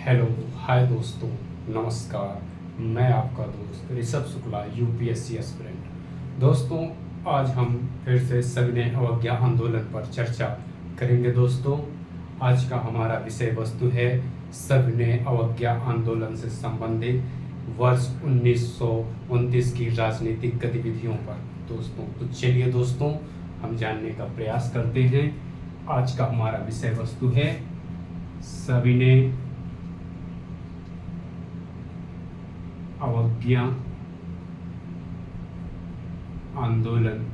Hello, हाय दोस्तों, नमस्कार। मैं आपका दोस्त ऋषभ शुक्ला, यूपीएससी एस्पिरेंट। दोस्तों, आज हम फिर से सविनय अवज्ञा आंदोलन पर चर्चा करेंगे। दोस्तों, आज का हमारा विषय वस्तु है सविनय अवज्ञा आंदोलन से संबंधित वर्ष 1929 की राजनीतिक गतिविधियों पर। दोस्तों, तो चलिए दोस्तों, हम जानने का प्रयास करते हैं। आज का हमारा विषय वस्तु है सविनय अवज्ञा आंदोलन।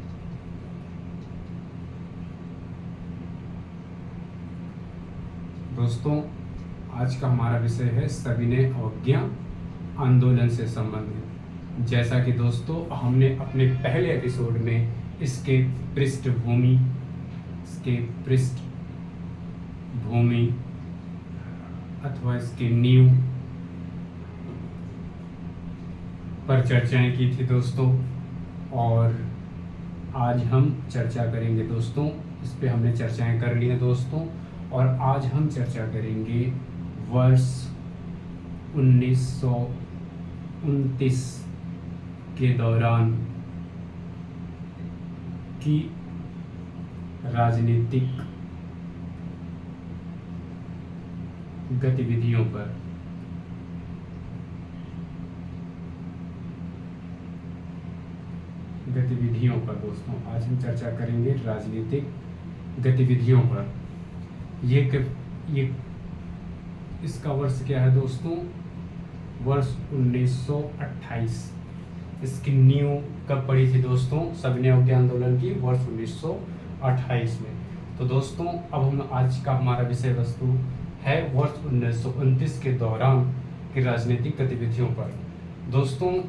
दोस्तों, आज का हमारा विषय है सविनय अवज्ञा आंदोलन से संबंधित। जैसा कि दोस्तों हमने अपने पहले एपिसोड में इसके पृष्ठभूमि अथवा इसके नींव पर चर्चाएं की थी दोस्तों, और आज हम चर्चा करेंगे दोस्तों। इस पे हमने चर्चाएं कर ली हैं दोस्तों, और आज हम चर्चा करेंगे वर्ष 1929 के दौरान की राजनीतिक गतिविधियों पर। दोस्तों, आज हम चर्चा करेंगे राजनीतिक गतिविधियों पर। ये इसका वर्ष क्या है दोस्तों? वर्ष 1928। इसकी नींव कब पड़ी थी दोस्तों सविनय अवज्ञा आंदोलन की? वर्ष 1928 में। तो दोस्तों, अब हम आज का हमारा विषय वस्तु है वर्ष 1929 के दौरान की राजनीतिक गतिविधियों पर। दोस्तों,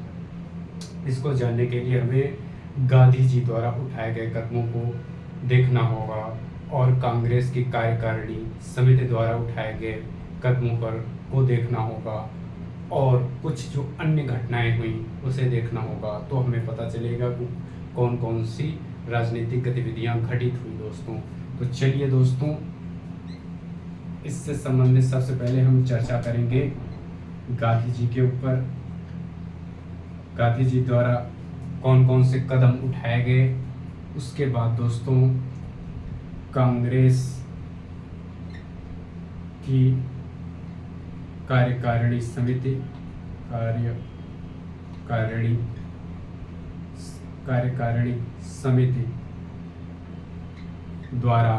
इसको जानने के लिए हमें गांधी जी द्वारा उठाए गए कदमों को देखना होगा, और कांग्रेस की कार्यकारिणी समिति द्वारा उठाए गए कदमों पर को देखना होगा, और कुछ जो अन्य घटनाएं हुई उसे देखना होगा। तो हमें पता चलेगा कि कौन कौन सी राजनीतिक गतिविधियां घटित हुई दोस्तों। तो चलिए दोस्तों, इससे संबंधित सबसे पहले हम चर्चा करेंगे गांधी जी के ऊपर। गांधी जी द्वारा कौन कौन से कदम उठाए गए। उसके बाद दोस्तों, कांग्रेस की कार्यकारिणी समिति द्वारा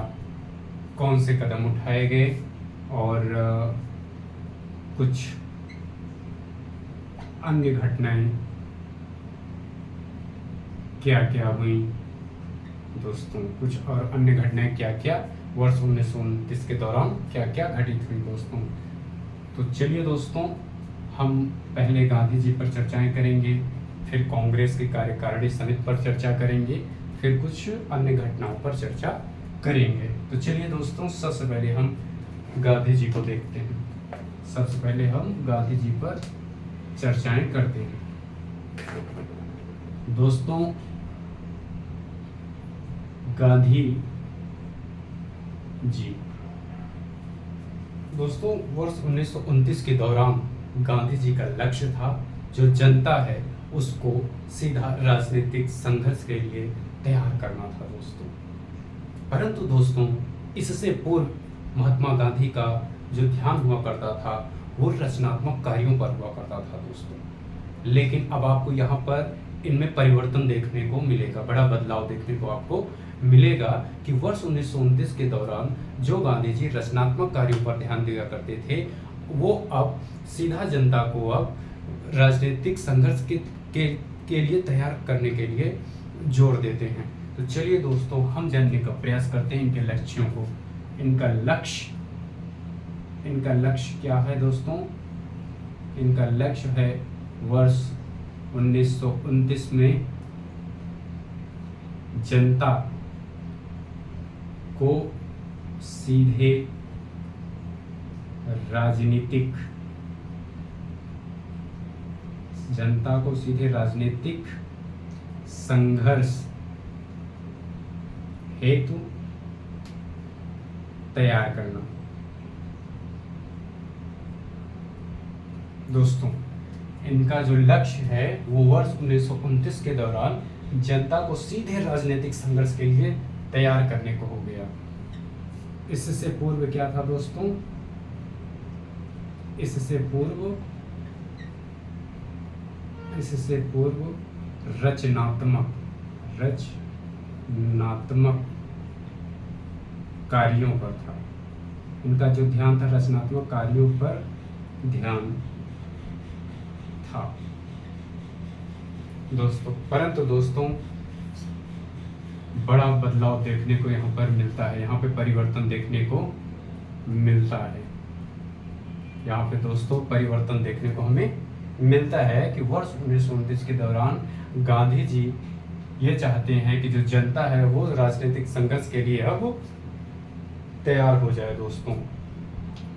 कौन से कदम उठाए गए, और कुछ अन्य घटनाएं क्या क्या हुई दोस्तों। कुछ और अन्य घटनाएं क्या क्या वर्ष 1929 के दौरान क्या क्या घटित हुई दोस्तों। तो चलिए दोस्तों, हम पहले गांधी जी पर चर्चाएं करेंगे, फिर कांग्रेस की कार्यकारिणी समिति पर चर्चा करेंगे, फिर कुछ अन्य घटनाओं पर चर्चा करेंगे। तो चलिए दोस्तों, सबसे पहले हम गांधी जी को देखते हैं। सबसे पहले हम गांधी जी पर चर्चाएं करते हैं दोस्तों। गांधी जी दोस्तों, वर्ष 1929 के दौरान गांधी जी का लक्ष्य था जो जनता है उसको सीधा राजनीतिक संघर्ष के लिए तैयार करना था दोस्तों। परंतु दोस्तों, इससे पूर्व महात्मा गांधी का जो ध्यान हुआ करता था वो रचनात्मक कार्यों पर हुआ करता था दोस्तों। लेकिन अब आपको यहाँ पर इनमें परिवर्तन देखने को मिलेगा, बड़ा बदलाव देखने को आपको मिलेगा कि वर्ष 1929 के दौरान जो गांधी जी रचनात्मक कार्यों पर ध्यान दिया करते थे, वो अब सीधा जनता को अब राजनीतिक संघर्ष के लिए तैयार करने के लिए जोर देते हैं। तो चलिए दोस्तों, हम जानने का प्रयास करते हैं इनके लक्ष्यों को। इनका लक्ष्य क्या है दोस्तों? इनका लक्ष्य है वर्ष 1929 में जनता को सीधे राजनीतिक संघर्ष हेतु तैयार करना। दोस्तों, इनका जो लक्ष्य है वो वर्ष 1929 के दौरान जनता को सीधे राजनीतिक संघर्ष के लिए तैयार करने को हो गया। इससे पूर्व क्या था दोस्तों? इससे पूर्व रचनात्मक कार्यों पर था। इनका जो ध्यान था रचनात्मक कार्यों पर ध्यान था दोस्तों। परंतु दोस्तों बड़ा बदलाव देखने को यहाँ पर मिलता है, यहाँ पे परिवर्तन देखने को मिलता है। यहाँ पे दोस्तों परिवर्तन देखने को हमें मिलता है कि वर्ष 1929 के दौरान गांधी जी ये चाहते हैं कि जो जनता है वो राजनीतिक संघर्ष के लिए अब तैयार हो जाए दोस्तों।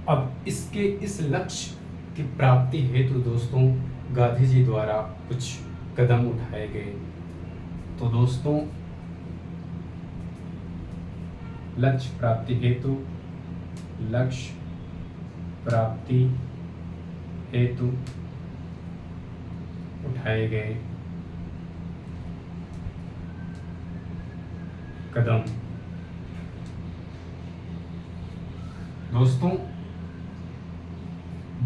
अब इस लक्ष्य की प्राप्ति हेतु दोस्तों गांधी जी द्वारा कुछ कदम उठाए गए। तो दोस्तों लक्ष्य प्राप्ति हेतु उठाए गए कदम। दोस्तों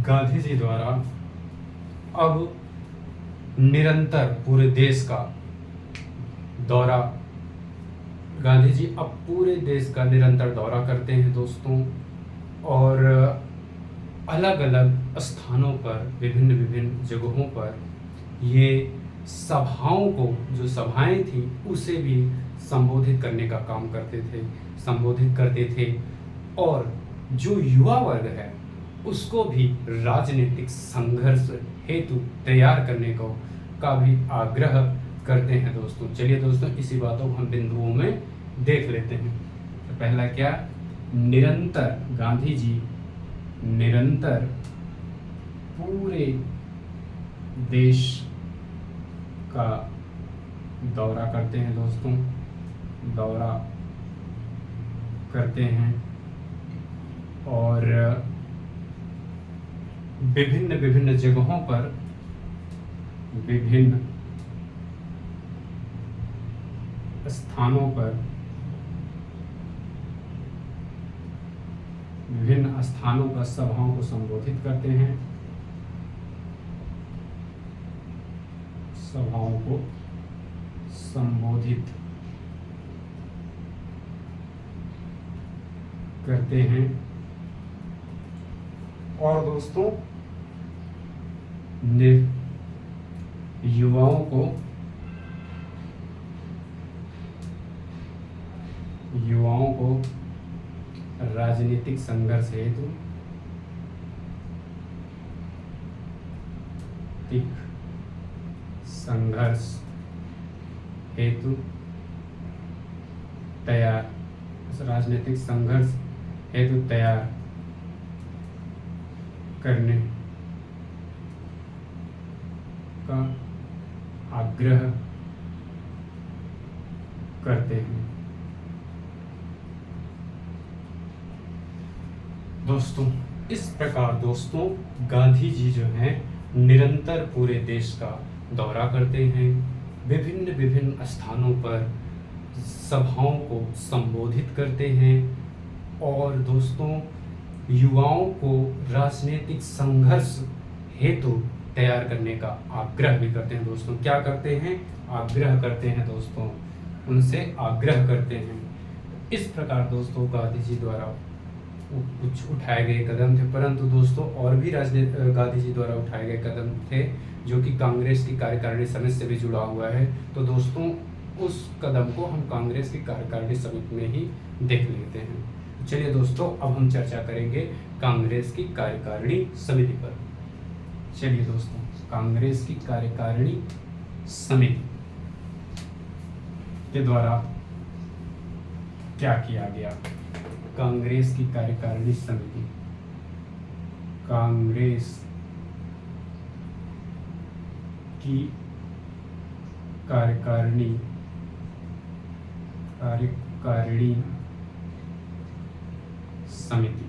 गांधी जी द्वारा अब निरंतर पूरे देश का दौरा, गांधी जी अब पूरे देश का निरंतर दौरा करते हैं दोस्तों, और अलग अलग स्थानों पर विभिन्न जगहों पर ये सभाओं को, जो सभाएं थी उसे भी संबोधित करने का काम संबोधित करते थे, और जो युवा वर्ग है उसको भी राजनीतिक संघर्ष हेतु तैयार करने का भी आग्रह करते हैं दोस्तों। चलिए दोस्तों इसी बातों को हम बिंदुओं में देख लेते हैं। तो पहला क्या? निरंतर, गांधी जी निरंतर पूरे देश का दौरा करते हैं दोस्तों, दौरा करते हैं और विभिन्न जगहों पर विभिन्न स्थानों पर सभाओं को संबोधित करते हैं, सभाओं को संबोधित करते हैं। और दोस्तों युवाओं को राजनीतिक संघर्ष हेतु तैयार करने का आग्रह करते हैं दोस्तों। इस प्रकार दोस्तों गांधी जी जो हैं निरंतर पूरे देश का दौरा करते हैं, विभिन्न स्थानों पर सभाओं को संबोधित करते हैं, और दोस्तों युवाओं को राजनीतिक संघर्ष हेतु तैयार करने का आग्रह भी करते हैं दोस्तों। क्या करते हैं? आग्रह करते हैं दोस्तों, उनसे आग्रह करते हैं। इस प्रकार दोस्तों गांधी जी द्वारा कुछ उठाए गए कदम थे, परंतु दोस्तों और भी गांधी जी द्वारा उठाए गए कदम थे जो कि कांग्रेस की कार्यकारिणी समिति से भी जुड़ा हुआ है। तो दोस्तों उस कदम को हम कांग्रेस की कार्यकारिणी समिति में ही देख लेते हैं। चलिए दोस्तों अब हम चर्चा करेंगे कांग्रेस की कार्यकारिणी समिति पर। चलिए दोस्तों कांग्रेस की कार्यकारिणी समिति के द्वारा क्या किया गया? कांग्रेस की कार्यकारिणी समिति, कांग्रेस की कार्यकारिणी समिति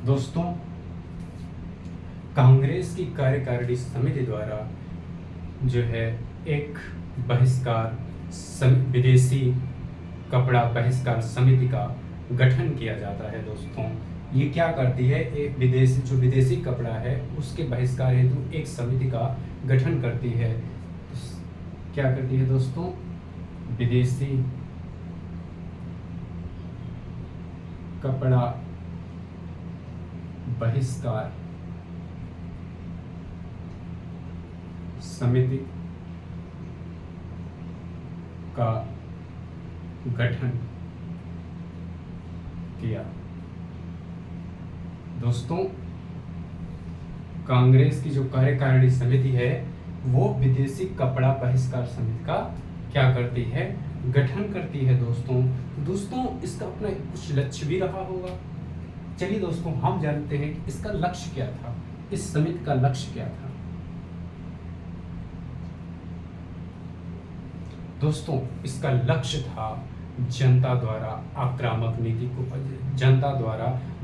दोस्तों, कांग्रेस की कार्यकारिणी समिति द्वारा जो है एक विदेशी कपड़ा बहिष्कार समिति का गठन किया जाता है। दोस्तों, ये क्या करती है, एक विदेशी कपड़ा है उसके बहिष्कार हेतु एक समिति का गठन करती है। क्या करती है दोस्तों, विदेशी कपड़ा बहिष्कार समिति का गठन किया। दोस्तों, कांग्रेस की जो कार्यकारिणी समिति है वो विदेशी कपड़ा बहिष्कार समिति का क्या करती है, गठन करती है। दोस्तों इसका अपना कुछ लक्ष्य भी रहा होगा। चलिए दोस्तों, हम जानते हैं कि इसका लक्ष्य क्या था, इस समिति का लक्ष्य क्या था। दोस्तों, इसका लक्ष्य था जनता द्वारा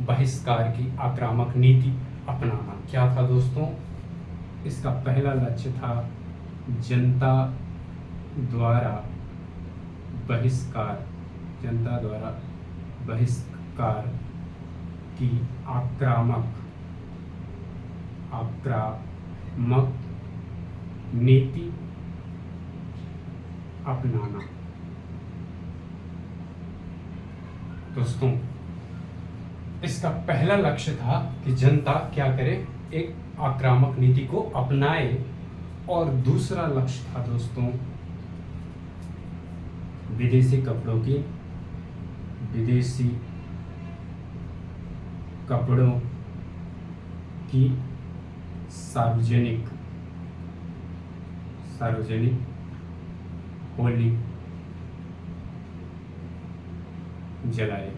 बहिष्कार की आक्रामक नीति अपनाना। क्या था दोस्तों, इसका पहला लक्ष्य था जनता द्वारा बहिष्कार की आक्रामक नीति अपनाना। दोस्तों, इसका पहला लक्ष्य था कि जनता क्या करे, एक आक्रामक नीति को अपनाए। और दूसरा लक्ष्य था दोस्तों विदेशी कपड़ों की सार्वजनिक होली जलाए।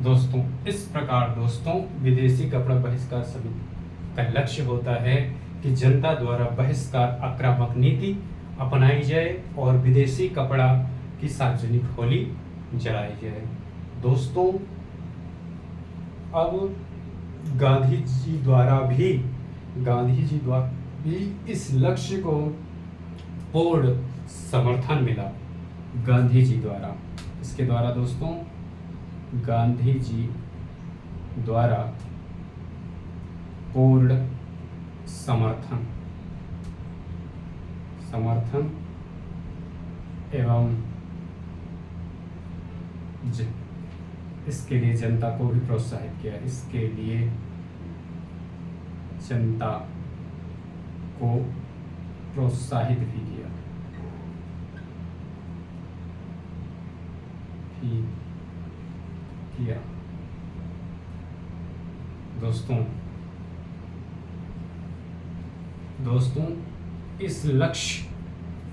दोस्तों, इस प्रकार विदेशी कपड़ा बहिष्कार समिति का लक्ष्य होता है कि जनता द्वारा बहिष्कार आक्रामक नीति अपनाई जाए और विदेशी कपड़ा की सार्वजनिक होली जलाई जाए। दोस्तों, अब गांधी जी द्वारा भी इस लक्ष्य को पूर्ण समर्थन मिला। गांधी जी द्वारा पूर्ण समर्थन एवं इसके लिए जनता को भी प्रोत्साहित किया। इसके लिए जनता को प्रोत्साहित भी किया। दोस्तों,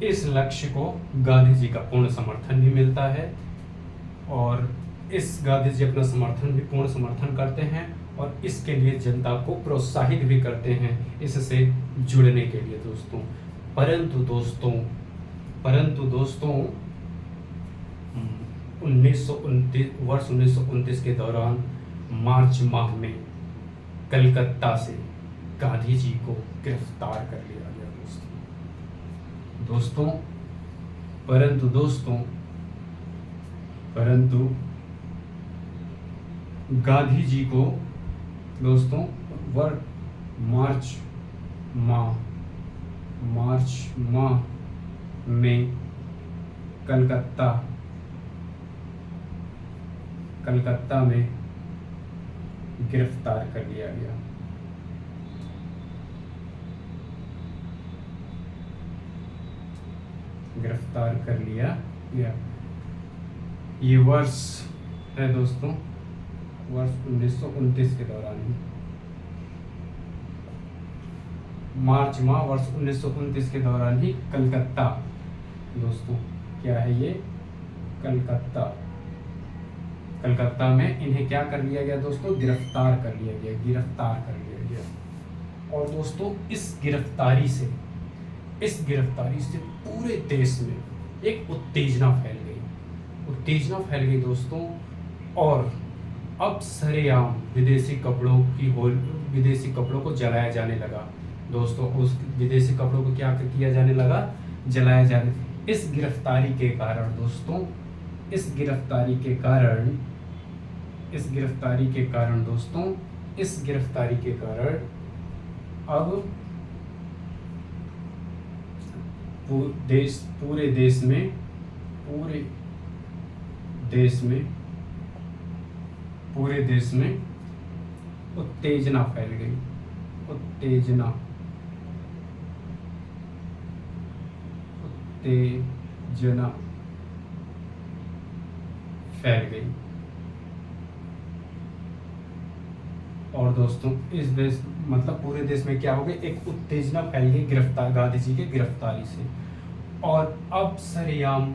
इस लक्ष्य को गांधी जी का पूर्ण समर्थन भी मिलता है और इस गांधी जी अपना पूर्ण समर्थन करते हैं और इसके लिए जनता को प्रोत्साहित भी करते हैं इससे जुड़ने के लिए। परंतु दोस्तों 1929 के दौरान मार्च माह में कलकत्ता से गांधी जी को गिरफ्तार कर लिया गया। परंतु गांधी जी को मार्च माह में कलकत्ता में गिरफ्तार कर लिया गया। ये वर्ष है दोस्तों, वर्ष 1929 के दौरान ही मार्च माह वर्ष 1929 के दौरान ही कलकत्ता, दोस्तों क्या है ये, कलकत्ता में इन्हें क्या कर लिया गया दोस्तों, गिरफ्तार कर लिया गया। और दोस्तों इस गिरफ्तारी से पूरे देश में एक उत्तेजना फैल गई दोस्तों। और अब सरेआम विदेशी कपड़ों को जलाया जाने लगा। दोस्तों उस विदेशी कपड़ों को क्या किया जाने लगा, जलाया जाने। इस गिरफ्तारी के कारण दोस्तों, इस गिरफ्तारी के कारण अब पूरे देश में उत्तेजना फैल गई। उत्तेजना फैल गई। और दोस्तों इस देश मतलब पूरे देश में क्या हो गया, एक उत्तेजना फैल गई गांधी जी के गिरफ्तारी से। और अब सरेआम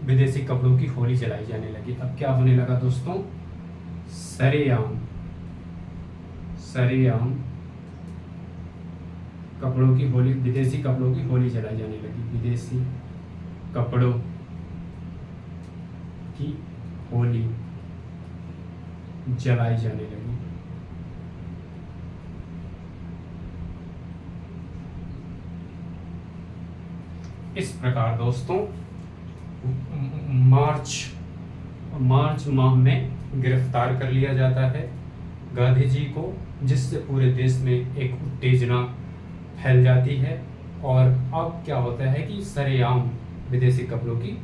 विदेशी कपड़ों की होली जलाई जाने लगी। अब क्या होने लगा दोस्तों, सरेआम कपड़ों की होली, विदेशी कपड़ों की होली जलाई जाने लगी। विदेशी कपड़ों की होली जलाई जाने लगी। इस प्रकार दोस्तों मार्च माह में गिरफ्तार कर लिया जाता है गांधी जी को, जिससे पूरे देश में एक उत्तेजना फैल जाती है। और अब क्या होता है कि सरेआम विदेशी कपड़ों की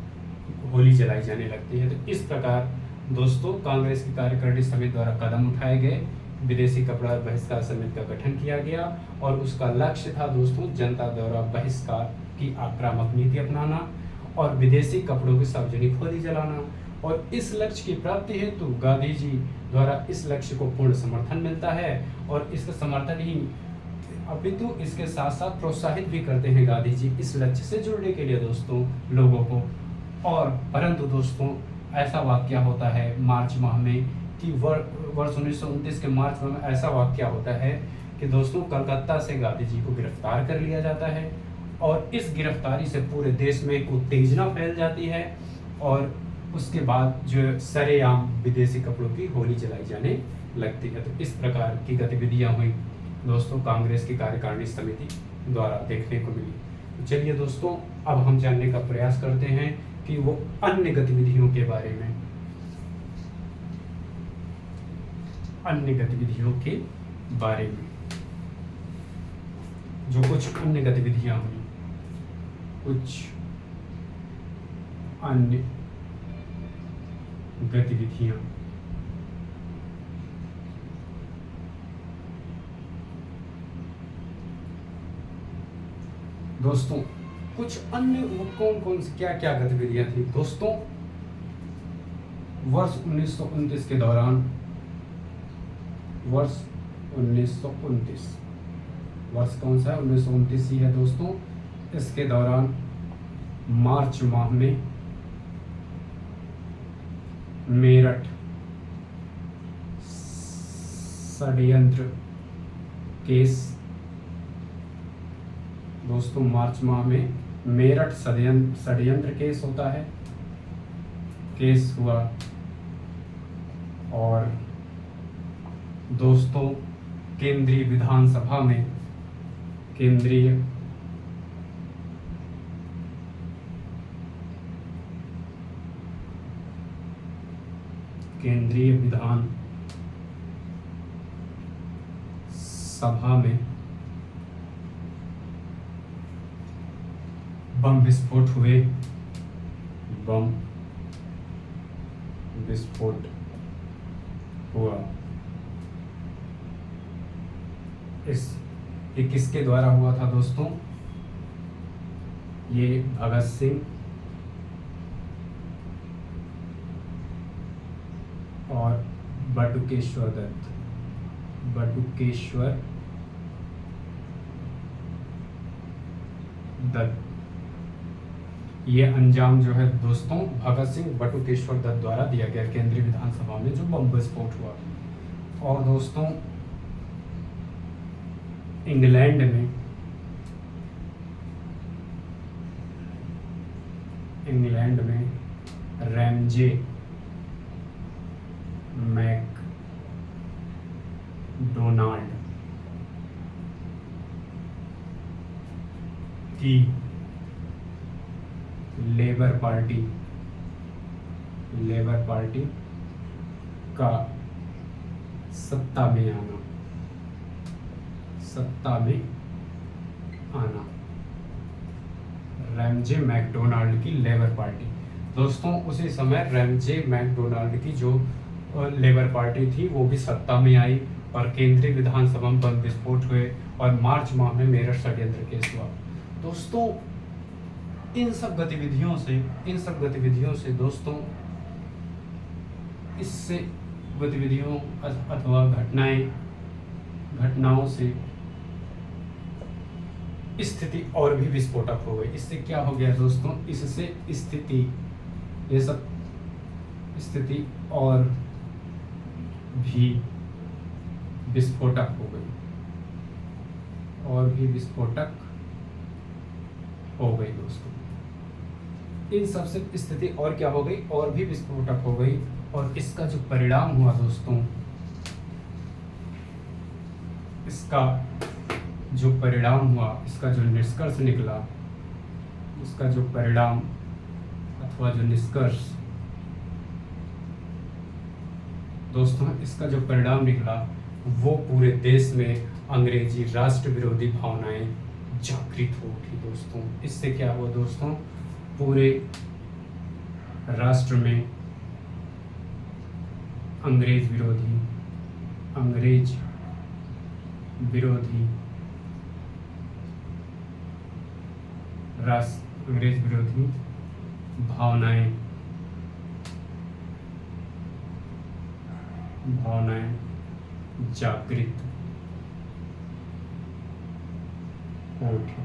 होली जलाई जाने लगती है। तो इस प्रकार दोस्तों कांग्रेस की कार्यकारिणी समिति द्वारा कदम उठाए गए, विदेशी कपड़ा बहिष्कार समिति का गठन किया गया और उसका लक्ष्य था दोस्तों जनता द्वारा बहिष्कार की आक्रामक नीति अपनाना और विदेशी कपड़ों की सार्वजनिक होली जलाना। और इस लक्ष्य की प्राप्ति हेतु गांधी जी द्वारा इस लक्ष्य को पूर्ण समर्थन मिलता है और इसका समर्थन ही अपितु इसके साथ साथ प्रोत्साहित भी करते हैं गांधी जी इस लक्ष्य से जुड़ने के लिए दोस्तों लोगों को। और परंतु दोस्तों ऐसा वाकया होता है मार्च माह में कि वर्ष 1929 के मार्च में ऐसा वाकया होता है कि दोस्तों कलकत्ता से गांधी जी को गिरफ्तार कर लिया जाता है और इस गिरफ्तारी से पूरे देश में एक उत्तेजना फैल जाती है और उसके बाद जो सरेआम विदेशी कपड़ों की होली जलाई जाने लगती है। तो इस प्रकार की गतिविधियां हुई दोस्तों कांग्रेस की कार्यकारिणी समिति द्वारा देखने को मिली। तो चलिए दोस्तों अब हम जानने का प्रयास करते हैं कि वो अन्य गतिविधियों के बारे में, जो कुछ अन्य गतिविधियां हुई, कुछ अन्य गतिविधियां। दोस्तों कुछ अन्य कौन सी क्या गतिविधियां थी दोस्तों। वर्ष 1929 के दौरान, वर्ष कौन सा है, 1929 ही है दोस्तों। इसके दौरान मार्च माह में मेरठ षड्यंत्र केस, दोस्तों मार्च माह में मेरठ षड्यंत्र केस होता है, केस हुआ। और दोस्तों केंद्रीय विधानसभा में, केंद्रीय विधान सभा में बम विस्फोट हुए, बम विस्फोट हुआ। ये किसके द्वारा हुआ था दोस्तों, ये भगत सिंह और बटुकेश्वर दत्त, ये अंजाम जो है दोस्तों भगत सिंह बटुकेश्वर दत्त द्वारा दिया गया केंद्रीय विधानसभा में जो बम विस्फोट हुआ। और दोस्तों इंग्लैंड में रैमजे मैक मैकडोनाल्ड की लेबर पार्टी का सत्ता में आना। रैमजे मैकडोनाल्ड की लेबर पार्टी। दोस्तों उसी समय रैमजे मैकडोनाल्ड की जो लेबर पार्टी थी वो भी सत्ता में आई और केंद्रीय विधानसभा में बम विस्फोट हुए और मार्च माह में मेरठ षड्यंत्र केस हुआ। दोस्तों इन सब गतिविधियों से दोस्तों इससे गतिविधियों अथवा घटनाओं से स्थिति और भी विस्फोटक हो गई। इससे क्या हो गया दोस्तों, इससे स्थिति और भी विस्फोटक हो गई दोस्तों। इन सबसे स्थिति और क्या हो गई, और भी विस्फोटक हो गई। और इसका जो परिणाम हुआ दोस्तों, इसका जो निष्कर्ष निकला, इसका जो परिणाम अथवा जो निष्कर्ष दोस्तों, इसका जो परिणाम निकला वो पूरे देश में अंग्रेजी राष्ट्र विरोधी भावनाएं जागृत हो उठी दोस्तों। इससे क्या हुआ दोस्तों, पूरे राष्ट्र में अंग्रेज विरोधी भावनाएं जागृत हो उठी।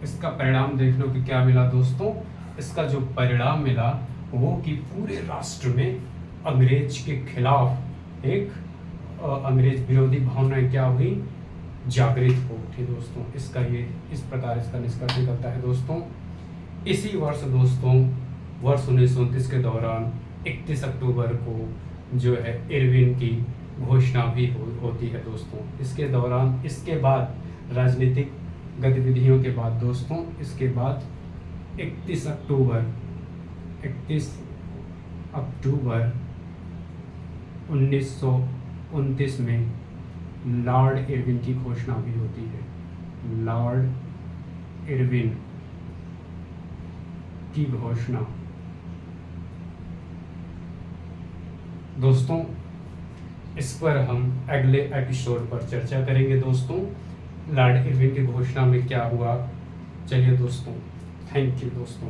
इसका परिणाम देख लो कि क्या मिला दोस्तों। इसका जो परिणाम मिला वो कि पूरे राष्ट्र में अंग्रेज के खिलाफ एक अंग्रेज विरोधी भावनाएं क्या हुई, जागृत हो उठी दोस्तों। इस प्रकार इसका निष्कर्ष निकलता है दोस्तों। इसी वर्ष दोस्तों, वर्ष 1929 के दौरान 31 अक्टूबर को जो है इरविन की घोषणा भी होती है दोस्तों। इसके बाद राजनीतिक गतिविधियों के बाद दोस्तों, इसके बाद 31 अक्टूबर 1929 में लॉर्ड इरविन की घोषणा भी होती है। लॉर्ड इरविन की घोषणा दोस्तों, इस पर हम अगले एपिसोड पर चर्चा करेंगे दोस्तों। लॉर्ड इरविन की घोषणा में क्या हुआ। चलिए दोस्तों, थैंक यू दोस्तों।